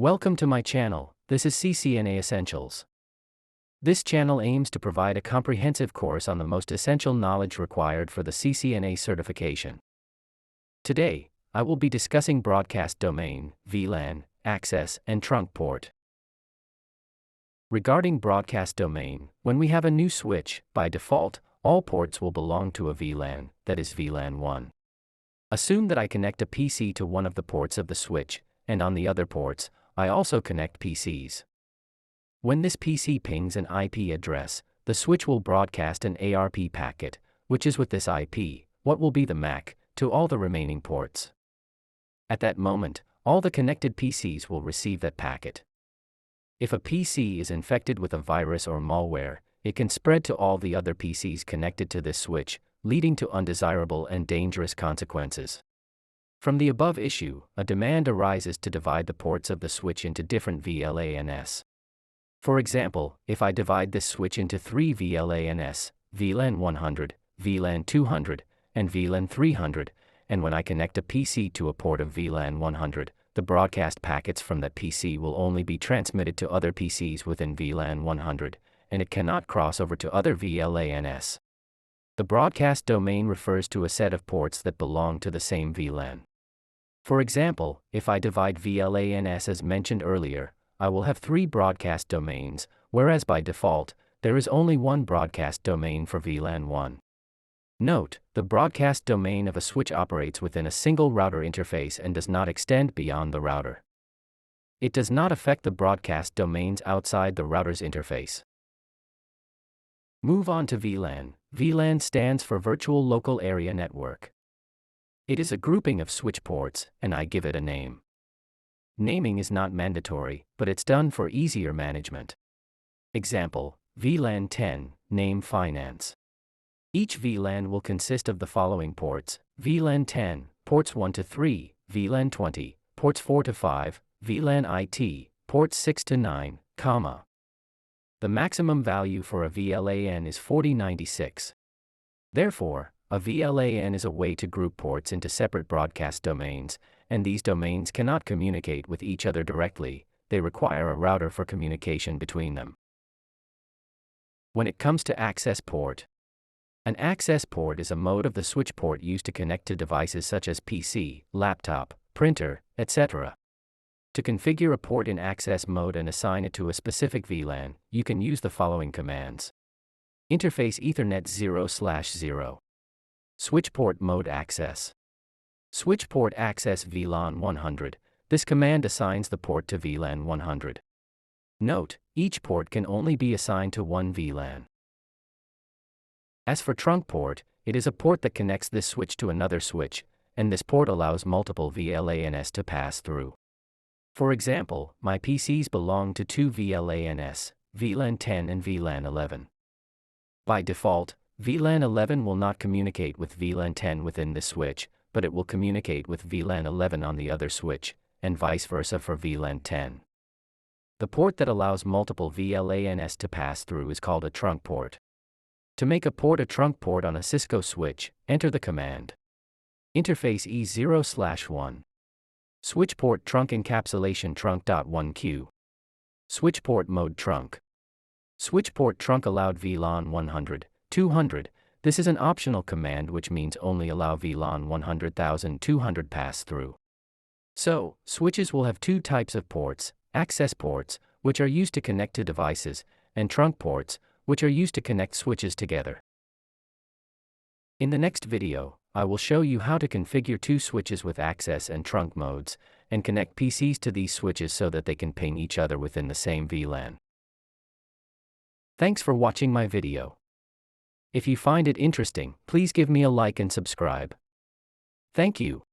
Welcome to my channel. This is CCNA Essentials. This channel aims to provide a comprehensive course on the most essential knowledge required for the CCNA certification. Today, I will be discussing broadcast domain, VLAN, access, and trunk port. Regarding broadcast domain, when we have a new switch, by default, all ports will belong to a VLAN, that is VLAN 1. Assume that I connect a PC to one of the ports of the switch, and on the other ports, I also connect PCs. When this PC pings an IP address, the switch will broadcast an ARP packet, which is with this IP, what will be the MAC, to all the remaining ports. At that moment, all the connected PCs will receive that packet. If a PC is infected with a virus or malware, it can spread to all the other PCs connected to this switch, leading to undesirable and dangerous consequences. From the above issue, a demand arises to divide the ports of the switch into different VLANs. For example, if I divide this switch into 3 VLANs, VLAN 100, VLAN 200, and VLAN 300, and when I connect a PC to a port of VLAN 100, the broadcast packets from that PC will only be transmitted to other PCs within VLAN 100, and it cannot cross over to other VLANs. The broadcast domain refers to a set of ports that belong to the same VLAN. For example, if I divide VLANs as mentioned earlier, I will have 3 broadcast domains, whereas by default, there is only one broadcast domain for VLAN 1. Note, the broadcast domain of a switch operates within a single router interface and does not extend beyond the router. It does not affect the broadcast domains outside the router's interface. Move on to VLAN. VLAN stands for Virtual Local Area Network. It is a grouping of switch ports, and I give it a name. Naming is not mandatory, but it's done for easier management. Example, VLAN 10, name finance. Each VLAN will consist of the following ports: VLAN 10, ports 1 to 3, VLAN 20, ports 4 to 5, VLAN IT, ports 6 to 9, comma. The maximum value for a VLAN is 4096. Therefore, a VLAN is a way to group ports into separate broadcast domains, and these domains cannot communicate with each other directly, they require a router for communication between them. When it comes to access port, an access port is a mode of the switch port used to connect to devices such as PC, laptop, printer, etc. To configure a port in access mode and assign it to a specific VLAN, you can use the following commands. Interface Ethernet 0/0. Switch port mode access. Switch port access VLAN 100. This command assigns the port to VLAN 100. Note, each port can only be assigned to one VLAN. As for trunk port, it is a port that connects this switch to another switch, and this port allows multiple VLANs to pass through. For example, my PCs belong to 2 VLANs, VLAN 10 and VLAN 11. By default, VLAN 11 will not communicate with VLAN 10 within this switch, but it will communicate with VLAN 11 on the other switch, and vice versa for VLAN 10. The port that allows multiple VLANs to pass through is called a trunk port. To make a port a trunk port on a Cisco switch, enter the command. Interface E0/1. Switch port trunk encapsulation trunk.1Q. Switch port mode trunk. Switch port trunk allowed VLAN 100, 200. This is an optional command which means only allow VLAN 100,200 pass through. So, switches will have 2 types of ports: access ports, which are used to connect to devices, and trunk ports, which are used to connect switches together. In the next video, I will show you how to configure 2 switches with access and trunk modes, and connect PCs to these switches so that they can ping each other within the same VLAN. Thanks for watching my video. If you find it interesting, please give me a like and subscribe. Thank you.